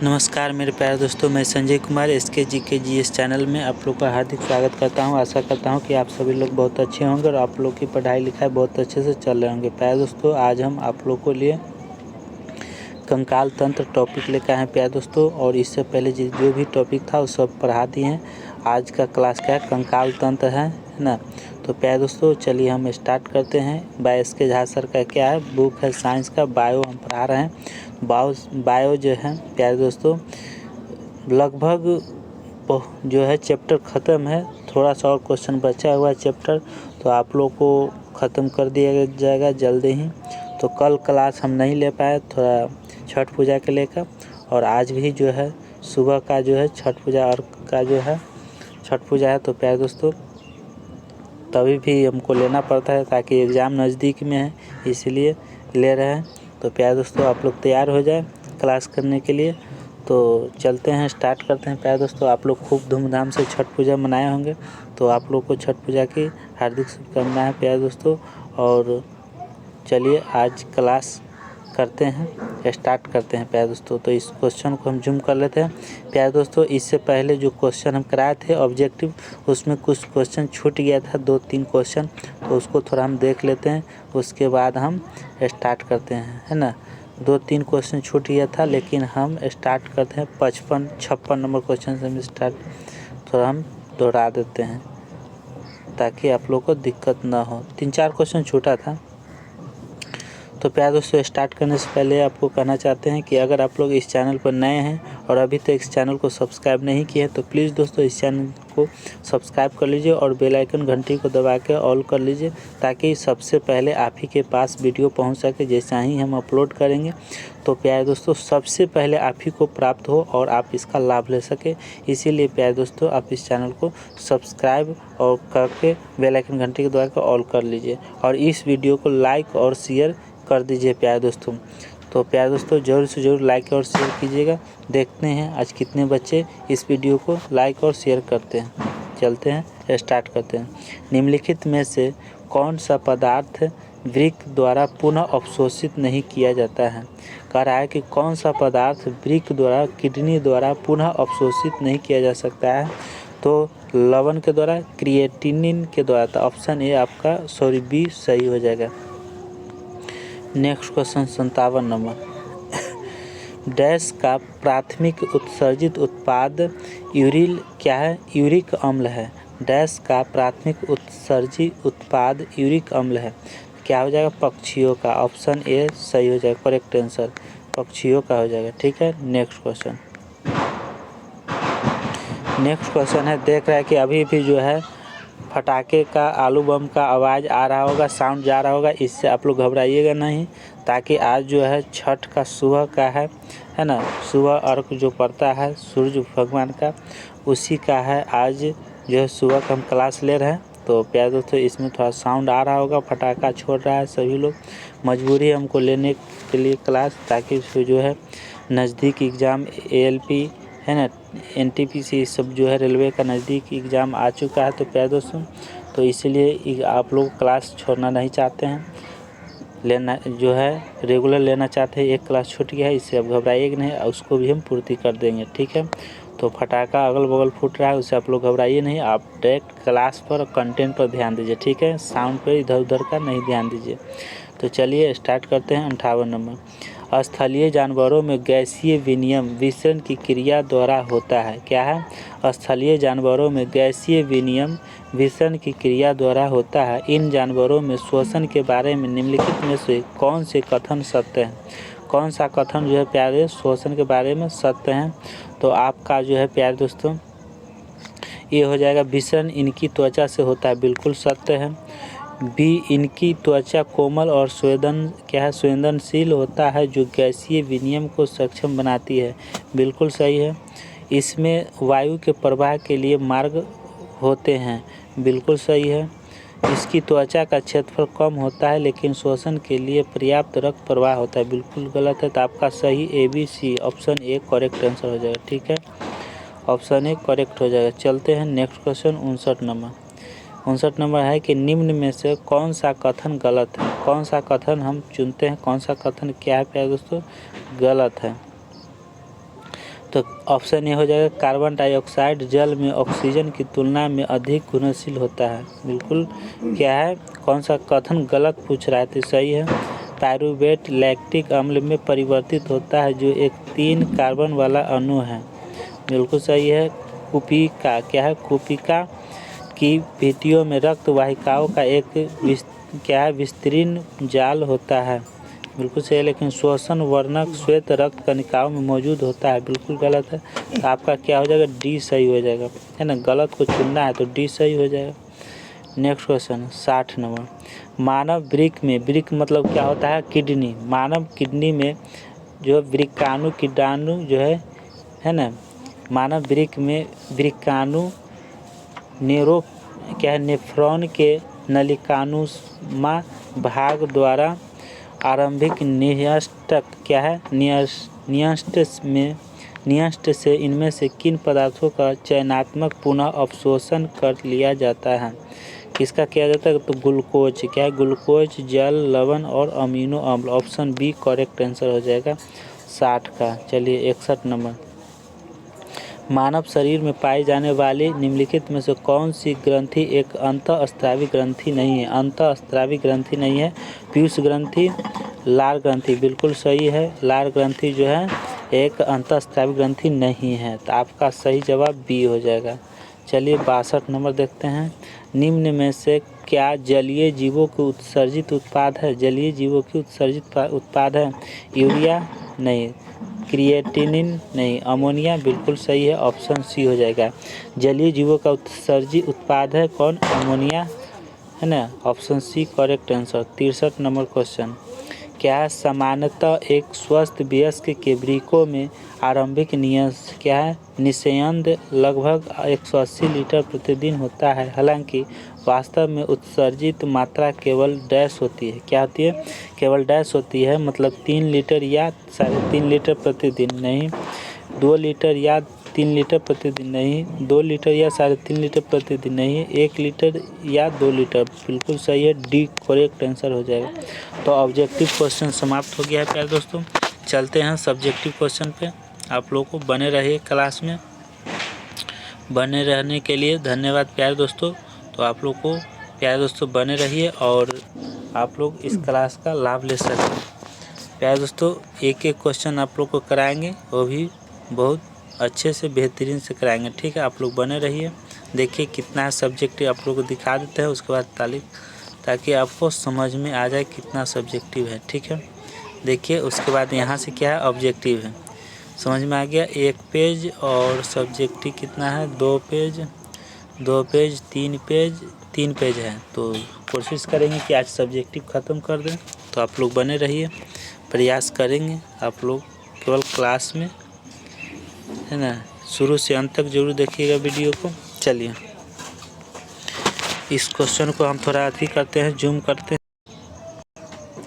नमस्कार मेरे प्यारे दोस्तों, मैं संजय कुमार SKGKGS चैनल में आप लोग का हार्दिक स्वागत करता हूं। आशा करता हूं कि आप सभी लोग बहुत अच्छे होंगे और आप लोग की पढ़ाई लिखाई बहुत अच्छे से चल रहे होंगे। प्यारे दोस्तों, आज हम आप लोग को लिए कंकाल तंत्र टॉपिक लेकर आए हैं प्यारे दोस्तों, और इससे पहले जो भी टॉपिक था वो सब पढ़ा दिए हैं। आज का क्लास का कंकाल तंत्र है ना। तो प्यारे दोस्तों, चलिए हम स्टार्ट करते हैं। बाय SK झा सर का क्या है, बुक है साइंस का, बायो हम पढ़ा रहे हैं। बायो जो है प्यारे दोस्तों लगभग जो है चैप्टर ख़त्म है, थोड़ा सा और क्वेश्चन बचा हुआ है चैप्टर, तो आप लोग को ख़त्म कर दिया जाएगा जल्दी ही। तो कल क्लास हम नहीं ले पाए, थोड़ा छठ पूजा के लेकर, और आज भी जो है सुबह का जो है छठ पूजा और का जो है छठ पूजा है। तो प्यारे दोस्तों तभी भी हमको लेना पड़ता है ताकि एग्ज़ाम नज़दीक में है, इसलिए ले रहे हैं। तो प्यारे दोस्तों आप लोग तैयार हो जाए क्लास करने के लिए। तो चलते हैं, स्टार्ट करते हैं। प्यारे दोस्तों आप लोग खूब धूमधाम से छठ पूजा मनाए होंगे, तो आप लोग को छठ पूजा की हार्दिक शुभकामनाएं प्यारे दोस्तों। और चलिए आज क्लास करते हैं, स्टार्ट करते हैं प्यारे दोस्तों। तो इस क्वेश्चन को हम जूम कर लेते हैं प्यारे दोस्तों। इससे पहले जो क्वेश्चन हम कराए थे ऑब्जेक्टिव, उसमें कुछ क्वेश्चन छूट गया था, 2-3 क्वेश्चन, तो उसको थोड़ा हम देख लेते हैं, उसके बाद हम स्टार्ट करते हैं, है ना। 2-3 क्वेश्चन छूट गया था, लेकिन हम स्टार्ट करते हैं 56 नंबर क्वेश्चन से हम स्टार्ट थोड़ा हम दोहरा देते हैं ताकि आप लोग को दिक्कत ना हो। 3-4 क्वेश्चन छूटा था। तो प्यारे दोस्तों स्टार्ट करने से पहले आपको कहना चाहते हैं कि अगर आप लोग इस चैनल पर नए हैं और अभी तक इस चैनल को सब्सक्राइब नहीं किए हैं, तो प्लीज़ दोस्तों इस चैनल को सब्सक्राइब कर लीजिए और बेल आइकन घंटी को दबा के ऑल कर लीजिए, ताकि सबसे पहले आप ही के पास वीडियो पहुंच सके जैसा ही हम अपलोड करेंगे। तो प्यारे दोस्तों सबसे पहले आप ही को प्राप्त हो और आप इसका लाभ ले सके, इसीलिए प्यारे दोस्तों आप इस चैनल को सब्सक्राइब और करके बेल आइकन घंटी को दबा के ऑल कर लीजिए, और इस वीडियो को लाइक और शेयर कर दीजिए प्यारे दोस्तों। तो प्यारे दोस्तों ज़रूर से ज़रूर लाइक और शेयर कीजिएगा। देखते हैं आज कितने बच्चे इस वीडियो को लाइक और शेयर करते हैं। चलते हैं, स्टार्ट करते हैं। निम्नलिखित में से कौन सा पदार्थ वृक्क द्वारा पुनः अवशोषित नहीं किया जाता है। कह रहा है कि कौन सा पदार्थ वृक्क द्वारा किडनी द्वारा पुनः अवशोषित नहीं किया जा सकता है। तो लवण के द्वारा, क्रिएटिनिन के द्वारा। तो ऑप्शन ए आपका बी सही हो जाएगा। Next question 57 number. डैश का प्राथमिक उत्सर्जित उत्पाद यूरिल क्या है, यूरिक अम्ल है। डैश का प्राथमिक उत्सर्जित उत्पाद यूरिक अम्ल है, क्या हो जाएगा, पक्षियों का। ऑप्शन ए सही हो जाएगा, करेक्ट आंसर पक्षियों का हो जाएगा। ठीक है, नेक्स्ट क्वेश्चन। नेक्स्ट क्वेश्चन है, देख रहा है कि अभी भी जो है फटाके का, आलू बम का आवाज़ आ रहा होगा, साउंड जा रहा होगा, इससे आप लोग घबराइएगा नहीं, ताकि आज जो है छठ का सुबह का है ना, सुबह अर्घ जो पड़ता है सूर्य भगवान का, उसी का है आज जो है सुबह का हम क्लास ले रहे हैं। तो प्यारे दोस्तों इसमें थोड़ा साउंड आ रहा होगा, फटाका छोड़ रहा है सभी लोग, मजबूरी है हमको लेने के लिए क्लास, ताकि जो है नज़दीक एग्ज़ाम ALP है ना, NTPC सब जो है रेलवे का नज़दीक एग्ज़ाम आ चुका है। तो प्यारे दोस्तों तो इसीलिए आप लोग क्लास छोड़ना नहीं चाहते हैं, लेना जो है रेगुलर लेना चाहते हैं। एक क्लास छूट गया है, इससे अब घबराइएगा नहीं, उसको भी हम पूर्ति कर देंगे। ठीक है, तो फटाका अगल बगल फूट रहा है, उससे आप लोग घबराइए नहीं, आप डायरेक्ट क्लास पर कंटेंट पर ध्यान दीजिए। ठीक है, साउंड पर इधर उधर का नहीं ध्यान दीजिए। तो चलिए स्टार्ट करते हैं। 58 नंबर। स्थलीय जानवरों में गैसीय विनिमय विसरण की क्रिया द्वारा होता है, क्या है, स्थलीय जानवरों में गैसीय विनिमय विसरण की क्रिया द्वारा होता है। इन जानवरों में श्वसन के बारे में निम्नलिखित में से कौन से कथन सत्य हैं। कौन सा कथन जो है प्यारे श्वसन के बारे में सत्य हैं। तो आपका जो है प्यारे दोस्तों ये हो जाएगा, विसरण इनकी त्वचा से होता है, बिल्कुल सत्य है। बी, इनकी त्वचा कोमल और संवेदनशील होता है, जो गैसीय विनिमय को सक्षम बनाती है, बिल्कुल सही है। इसमें वायु के प्रवाह के लिए मार्ग होते हैं, बिल्कुल सही है। इसकी त्वचा का क्षेत्रफल कम होता है, लेकिन श्वसन के लिए पर्याप्त रक्त प्रवाह होता है, बिल्कुल गलत है। तो आपका सही ABC option A correct answer हो जाएगा। ठीक है, ऑप्शन ए करेक्ट हो जाएगा। चलते हैं नेक्स्ट क्वेश्चन 59 नंबर। 59 नंबर है कि निम्न में से कौन सा कथन गलत है। कौन सा कथन हम चुनते हैं, कौन सा कथन क्या है प्यारे दोस्तों, गलत है। तो ऑप्शन ए हो जाएगा कार्बन डाइऑक्साइड जल में ऑक्सीजन की तुलना में अधिक घुलनशील होता है। बिल्कुल क्या है, कौन सा कथन गलत पूछ रहा है, तो सही है। पायरूवेट लैक्टिक अम्ल में परिवर्तित होता है जो एक 3 कार्बन वाला अणु है। बिल्कुल सही है। कुपिका क्या है, कुपिका की भित्तियों में रक्त वाहिकाओं का एक विस्तीर्ण जाल होता है। बिल्कुल सही है, लेकिन श्वसन वर्णक श्वेत रक्त कणिकाओं में मौजूद होता है। बिल्कुल गलत है। तो आपका क्या हो जाएगा, डी सही हो जाएगा, है ना। गलत को चुनना है तो डी सही हो जाएगा। नेक्स्ट क्वेश्चन 60 नंबर। मानव वृक्क में, वृक्क मतलब क्या होता है, किडनी। मानव किडनी में जो वृक्काणु कीटाणु जो है ना, मानव वृक्क में वृक्काणु नेफ्रॉन के नलिकानुमा भाग द्वारा आरंभिक नियस्टक क्या है, नियस्ट से इनमें से किन पदार्थों का चयनात्मक पुनः अवशोषण कर लिया जाता है। किसका किया जाता है, तो ग्लूकोज क्या है, ग्लूकोज, जल, लवण और अमीनो अम्ल। ऑप्शन बी करेक्ट आंसर हो जाएगा 60 का। चलिए 61 नंबर। मानव शरीर में पाई जाने वाली निम्नलिखित में से कौन सी ग्रंथि एक अंतःस्रावी ग्रंथि नहीं है। अंतःस्रावी ग्रंथि नहीं है, पीयूष ग्रंथि, लार ग्रंथि। बिल्कुल सही है, लार ग्रंथि जो है एक अंतःस्रावी ग्रंथि नहीं है। तो आपका सही जवाब बी हो जाएगा। चलिए 62 नंबर देखते हैं। निम्न में से क्या जलीय जीवों के उत्सर्जित उत्पाद है। जलीय जीवों की उत्सर्जित उत्पाद है। यूरिया नहीं, क्रिएटिनिन नहीं, अमोनिया। बिल्कुल सही है, ऑप्शन सी हो जाएगा। जलीय जीवों का उत्सर्जित उत्पाद है कौन, अमोनिया, है ना। Option C correct answer. 63 number question. क्या सामान्यतः एक स्वस्थ वयस्क के वृक्कों में आरंभिक निस्यंद लगभग 180 लीटर प्रतिदिन होता है, हालांकि वास्तव में उत्सर्जित मात्रा केवल डैश होती है। क्या होती है, केवल डैश होती है, मतलब 3 लीटर या 3.5 लीटर प्रतिदिन नहीं, 2 लीटर या 3 लीटर प्रतिदिन नहीं, 2 लीटर या 3.5 लीटर प्रतिदिन नहीं, 1 लीटर या 2 लीटर। बिल्कुल सही है, डी करेक्ट आंसर हो जाएगा। तो ऑब्जेक्टिव क्वेश्चन समाप्त हो गया है प्यारे दोस्तों। चलते हैं सब्जेक्टिव क्वेश्चन पे। आप लोगों को बने रहिए क्लास में। बने रहने के लिए धन्यवाद प्यारे दोस्तों। तो आप लोग को प्यारे दोस्तों बने रहिए और आप लोग इस क्लास का लाभ ले सकें। प्यारे दोस्तों एक एक क्वेश्चन आप लोग को कराएंगे, वो भी बहुत अच्छे से बेहतरीन से कराएंगे, ठीक है। आप लोग बने रहिए। देखिए कितना सब्जेक्टिव आप लोग को दिखा देते हैं, उसके बाद ताकि आपको समझ में आ जाए कितना सब्जेक्टिव है, ठीक है। देखिए उसके बाद यहाँ से क्या है, ऑब्जेक्टिव है। समझ में आ गया। 1 पेज और सब्जेक्टिव कितना है, 2 पेज, 3 पेज है। तो कोशिश करेंगे कि आज सब्जेक्टिव ख़त्म कर दें। तो आप लोग बने रहिए, प्रयास करेंगे आप लोग केवल क्लास में, है ना। शुरू से अंत तक जरूर देखिएगा वीडियो को। चलिए इस क्वेश्चन को हम थोड़ा अति करते हैं, जूम करते हैं।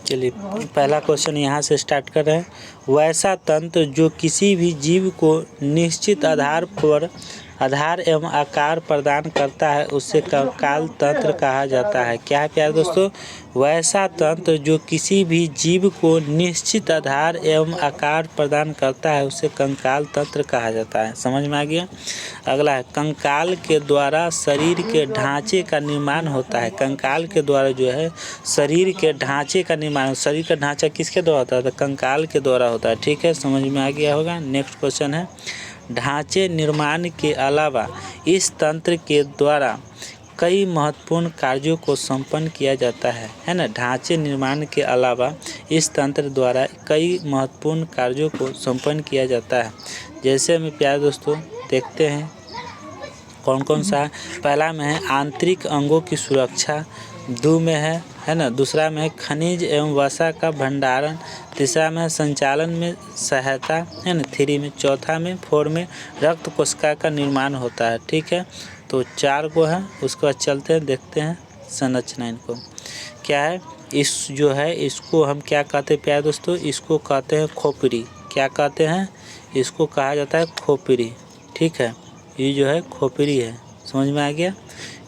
चलिए पहला क्वेश्चन यहाँ से स्टार्ट कर रहे हैं। वैसा तंत्र जो किसी भी जीव को निश्चित आधार एवं आकार प्रदान करता है उसे कंकाल तंत्र कहा जाता है। क्या है प्यारे दोस्तों, वैसा तंत्र जो किसी भी जीव को निश्चित आधार एवं आकार प्रदान करता है उसे कंकाल तंत्र कहा जाता है। समझ में आ गया। अगला है, कंकाल के द्वारा शरीर के ढांचे का निर्माण होता है। कंकाल के द्वारा जो है शरीर के ढांचे का निर्माण, शरीर का ढांचा किसके द्वारा होता है, तो कंकाल के द्वारा होता है, ठीक है। समझ में आ गया होगा। नेक्स्ट क्वेश्चन है, ढांचे निर्माण के अलावा इस तंत्र के द्वारा कई महत्वपूर्ण कार्यों को संपन्न किया जाता है ना। ढांचे निर्माण के अलावा इस तंत्र द्वारा कई महत्वपूर्ण कार्यों को संपन्न किया जाता है। जैसे हम प्यारे दोस्तों देखते हैं कौन कौन सा है। पहला में है आंतरिक अंगों की सुरक्षा, 2 में है ना, दूसरा में है खनिज एवं वसा का भंडारण, तीसरा में संचालन में सहायता, है ना, 3 में, चौथा में 4 में रक्त कोशिका का निर्माण होता है, ठीक है। तो 4 को है। उसके बाद चलते हैं देखते हैं संरचना इनको क्या है। इस जो है इसको हम क्या कहते हैं प्यारे दोस्तों, इसको कहते हैं खोपड़ी। क्या कहते हैं, इसको कहा जाता है खोपड़ी, ठीक है। ये जो है खोपड़ी है, समझ में आ गया।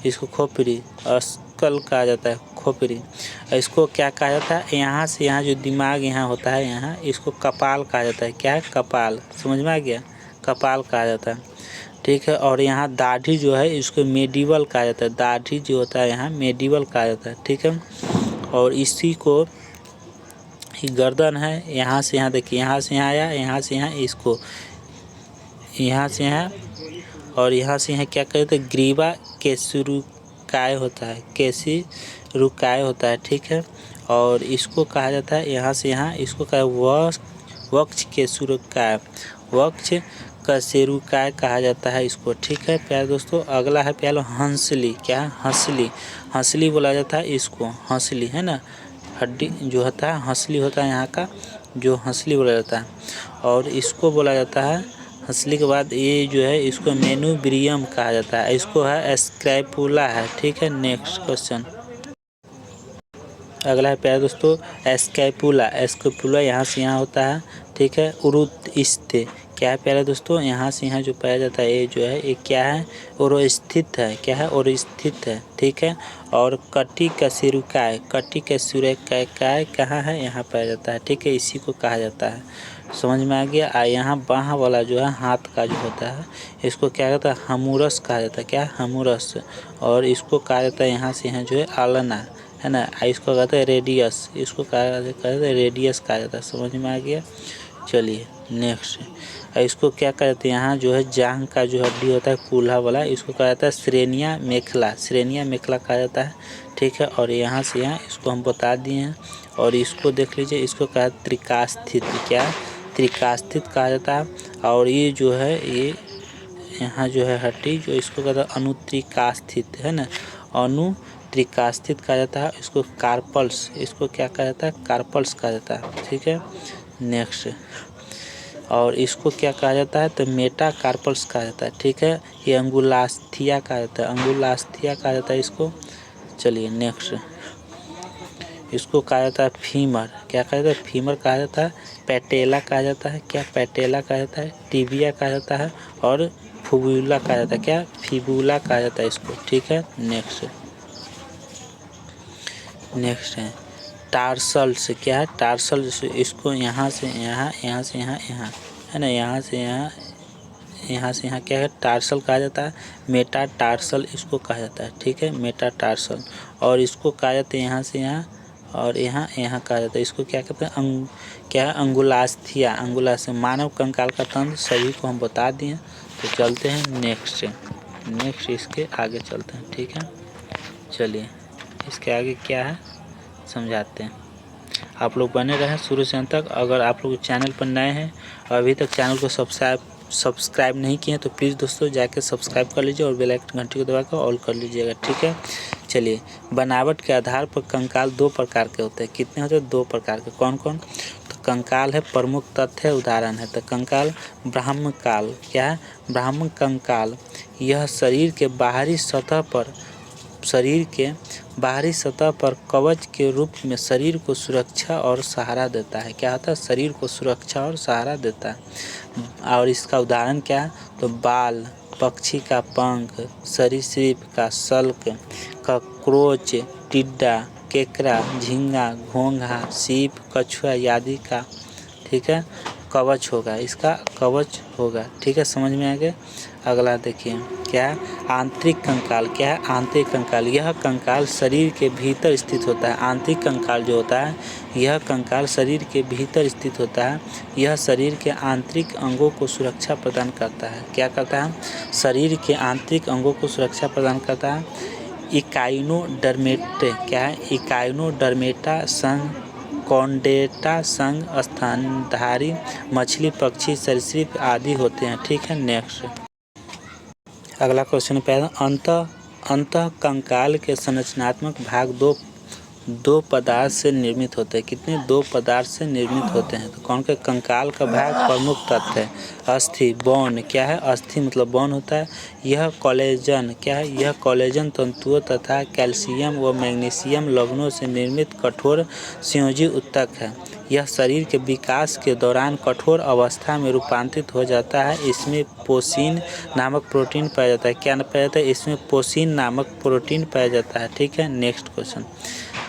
इसको खोपड़ी अस्कल कहा जाता है, खोपड़ी। इसको क्या कहा जाता है, यहाँ से यहाँ जो दिमाग यहाँ होता है यहाँ, इसको कपाल कहा जाता है। क्या है, कपाल। समझ में आ गया, कपाल कहा जाता है, ठीक है। और यहाँ दाढ़ी जो है इसको मेडिवल कहा जाता है, दाढ़ी जो होता है यहाँ मेडिवल कहा जाता है, ठीक है। और इसी को ही गर्दन है, यहाँ से यहाँ देखिए, यहाँ से यहाँ आया, यहाँ से यहाँ, इसको यहाँ से यहाँ और यहाँ से यहाँ क्या कहते हैं, ग्रीवा केसुरुकाय होता है, केसुरुकाय होता है, ठीक है। और इसको कहा जाता है यहाँ से यहाँ, इसको कहा वक्ष केसुरुकाय, वक्ष कशेरुकाय कहा जाता है इसको, ठीक है प्यारे दोस्तों। अगला है प्यारे हंसली, क्या है, हंसली, हंसली बोला जाता है इसको, हंसली है ना, हड्डी जो होता है हंसली होता है यहाँ का, जो हंसली बोला जाता है। और इसको बोला जाता है हंसली के बाद ये जो है इसको मेनुब्रियम कहा जाता है, इसको है स्क्रैपुला है, ठीक है। नेक्स्ट क्वेश्चन अगला है प्यारे दोस्तों स्कैपुला, स्कैपुला यहाँ से यहाँ होता है, ठीक है। उरुस्थित क्या है प्यारे दोस्तों, यहाँ से यहाँ जो पाया जाता है ये जो है ये क्या है, उरुस्थित है, क्या है, उरुस्थित है, ठीक है। और कटी कशेरुकाय, कटी कशेरुकाय कहाँ है, यहाँ पाया जाता है, ठीक है, इसी को कहा जाता है, समझ में आ गया। यहाँ बाह वाला जो है हाथ का जो होता है इसको क्या कहता है, हमूरस कहा जाता है, क्या, हमूरस। और इसको कहा जाता है यहाँ से यहाँ जो है आलना है ना, इसको कहते हैं रेडियस, इसको कहते हैं रेडियस कहा जाता है, समझ में आ गया। चलिए नेक्स्ट इसको क्या कहते हैं, यहाँ जो है जांघ का जो हड्डी होता है कूल्हा वाला, इसको कहा जाता है श्रेणिया मेखला, श्रेणिया मेखला कहा जाता है, ठीक है। और यहाँ से यहाँ इसको हम बता दिए हैं। और इसको देख लीजिए, इसको कहा त्रिकास्थित, क्या, त्रिकास्थित कहा जाता है। और ये जो है ये यहाँ जो है हड्डी जो इसको कहता है अनुत्रिकास्थित है ना, अनुत्रिकास्थित कहा जाता है। इसको कार्पल्स, इसको क्या कहा जाता है, कार्पल्स कहा जाता है, ठीक है। नेक्स्ट और इसको क्या कहा जाता है, तो मेटा कार्पल्स कहा जाता है, ठीक है। ये अंगुलास्थिया कहा जाता है, अंगुलास्थिया कहा जाता है इसको। चलिए नेक्स्ट इसको कहा जाता है फीमर, क्या कहा जाता है, फीमर कहा जाता है। पैटेला कहा जाता है, क्या, पैटेला कहा जाता है। टिबिया कहा जाता है। और फिबुला कहा जाता है, क्या, फिबुला कहा जाता है इसको, ठीक है। नेक्स्ट है टार्सल्स, क्या है, टार्सल्स, इसको यहाँ से यहाँ, यहाँ से यहाँ, यहाँ है ना, यहाँ से यहाँ, यहाँ से यहाँ क्या है, टार्सल कहा जाता है। मेटा टार्सल इसको कहा जाता है, ठीक है, मेटा टार्सल। और इसको कहा जाता है यहाँ से यहाँ और यहाँ यहाँ कहा जाता है, इसको क्या कहते हैं, क्या है, अंगुलास्थिया, अंगुलास। मानव कंकाल का तंत्र सभी को हम बता दिए। तो चलते हैं नेक्स्ट इसके आगे चलते हैं, ठीक है। चलिए इसके आगे क्या है समझाते हैं, आप लोग बने रहें शुरू से अंत तक। अगर आप लोग चैनल पर नए हैं और अभी तक चैनल को सब्सक्राइब नहीं किए तो प्लीज़ दोस्तों जाके सब्सक्राइब कर लीजिए और बेल आइकन घंटी को दबाकर ऑल कर लीजिएगा, ठीक है। चलिए बनावट के आधार पर कंकाल दो प्रकार के होते हैं, कितने होते हैं, दो प्रकार के, कौन कौन, तो कंकाल है, प्रमुख तथ्य है, उदाहरण है। तो कंकाल ब्राह्मकाल, क्या है, ब्राह्मण कंकाल, यह शरीर के बाहरी सतह पर कवच के रूप में शरीर को सुरक्षा और सहारा देता है, क्या होता है, शरीर को सुरक्षा और सहारा देता है। और इसका उदाहरण क्या है, तो बाल, पक्षी का पंख, सरीसृप का सल्क, कॉकरोच, टिड्डा, केकड़ा, झींगा, घोंघा, सीप, कछुआ आदि का, ठीक है, कवच होगा, इसका कवच होगा, ठीक है, समझ में आ गया। अगला देखिए क्या है, आंतरिक कंकाल, क्या है, आंतरिक कंकाल, यह कंकाल शरीर के भीतर स्थित होता है। आंतरिक कंकाल जो होता है यह कंकाल शरीर के भीतर स्थित होता है। यह शरीर के आंतरिक अंगों को सुरक्षा प्रदान करता है, क्या करता है, शरीर के आंतरिक अंगों को सुरक्षा प्रदान करता है। इकाइनोडर्मेटा, क्या है, इकाइनोडर्मेटा संघ कॉन्डेटा संघ स्तनधारी मछली, पक्षी, सरीसृप आदि होते हैं, ठीक है। नेक्स्ट अगला क्वेश्चन पे अंतः कंकाल के संरचनात्मक भाग दो पदार्थ से निर्मित होते हैं, कितने, दो पदार्थ से निर्मित होते हैं। तो कौन के, कंकाल का भाग प्रमुख तत्व है अस्थि, बोन, क्या है, अस्थि मतलब बोन होता है। यह कोलेजन, क्या है, यह कोलेजन तंतुओं तथा कैल्शियम व मैग्नीशियम लवणों से निर्मित कठोर संयोजी ऊतक है। यह शरीर के विकास के दौरान कठोर अवस्था में रूपांतरित हो जाता है। इसमें पोषीन नामक प्रोटीन पाया जाता है, क्या पाया जाता है, इसमें पोषीन नामक प्रोटीन पाया जाता है, ठीक है। नेक्स्ट क्वेश्चन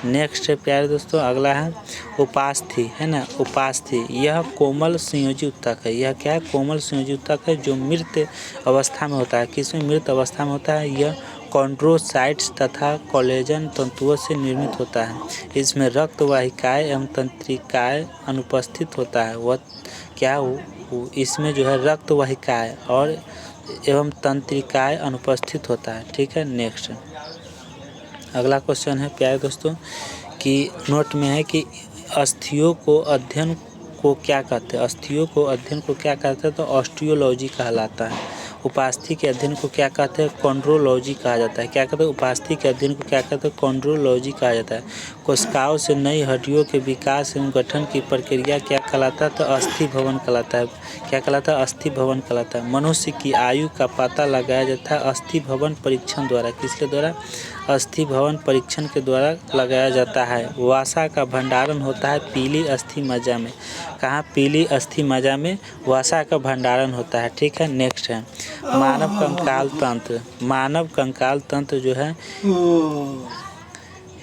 नेक्स्ट है प्यारे दोस्तों, अगला है उपास्थि, है ना। उपास्थि यह कोमल संयोजी उत्तक है। यह क्या है? कोमल संयोजी उत्तक है जो मृत अवस्था में होता है। किसमें? मृत अवस्था में होता है। यह कॉन्ड्रोसाइट्स तथा कोलेजन तंतुओं से निर्मित होता है। इसमें रक्त वाहिकाएँ एवं तंत्रिकाएँ अनुपस्थित होता है। वह क्या इसमें जो है रक्त वाहिकाएँ और एवं तंत्रिकाएँ अनुपस्थित होता है। ठीक है। नेक्स्ट अगला क्वेश्चन है प्यारे दोस्तों कि नोट में है कि अस्थियों को अध्ययन को क्या कहते हैं? अस्थियों को अध्ययन को क्या कहते हैं? तो ऑस्टियोलॉजी कहलाता है। उपास्थि के अध्ययन को क्या कहते हैं? कॉन्ड्रोलॉजी कहा जाता है। क्या कहते हैं? उपास्थि के अध्ययन को क्या कहते हैं? कॉन्ड्रोलॉजी कहा जाता है। कोशिकाओं से नई हड्डियों के विकास एवं गठन की प्रक्रिया क्या कहलाता है? तो अस्थि भवन कहलाता है। क्या कहलाता है? अस्थि भवन कहलाता है। मनुष्य की आयु का पता लगाया जाता है अस्थि भवन परीक्षण द्वारा। किसके द्वारा? अस्थि भवन परीक्षण के द्वारा लगाया जाता है। वसा का भंडारण होता है पीली अस्थि मज्जा में। कहाँ? पीली अस्थि मज्जा में वसा का भंडारण होता है। ठीक है। नेक्स्ट है मानव कंकाल तंत्र। मानव कंकाल तंत्र जो है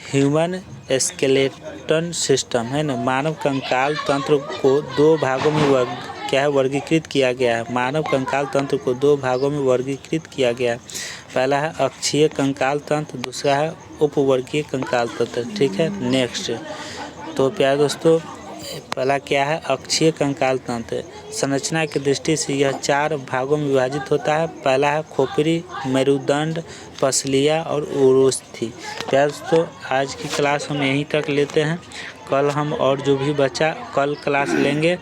ह्यूमन स्केलेटन सिस्टम, है ना। मानव कंकाल तंत्र को दो भागों में वर्गीकृत किया गया है। मानव कंकाल तंत्र को दो भागों में वर्गीकृत किया गया है। पहला है अक्षीय कंकाल तंत्र, दूसरा है उपवर्गीय कंकाल तंत्र। ठीक है। नेक्स्ट तो प्यारे दोस्तों पहला क्या है? अक्षीय कंकाल तंत्र। संरचना की दृष्टि से यह 4 भागों में विभाजित होता है। पहला है खोपड़ी, मेरुदंड, पसलिया और उरुस्थि। प्यारे दोस्तों आज की क्लास हम यहीं तक लेते हैं। कल हम और जो भी बचा कल क्लास लेंगे,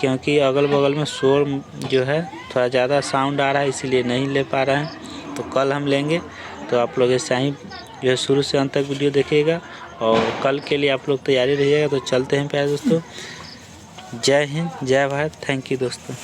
क्योंकि अगल बगल में शोर जो है थोड़ा ज़्यादा साउंड आ रहा है, इसीलिए नहीं ले पा रहे हैं। तो कल हम लेंगे। तो आप लोग ऐसा ही जो है शुरू से अंत तक वीडियो देखिएगा और कल के लिए आप लोग तैयारी रहिएगा। तो चलते हैं प्यारे दोस्तों। जय हिंद, जय भारत। थैंक यू दोस्तों।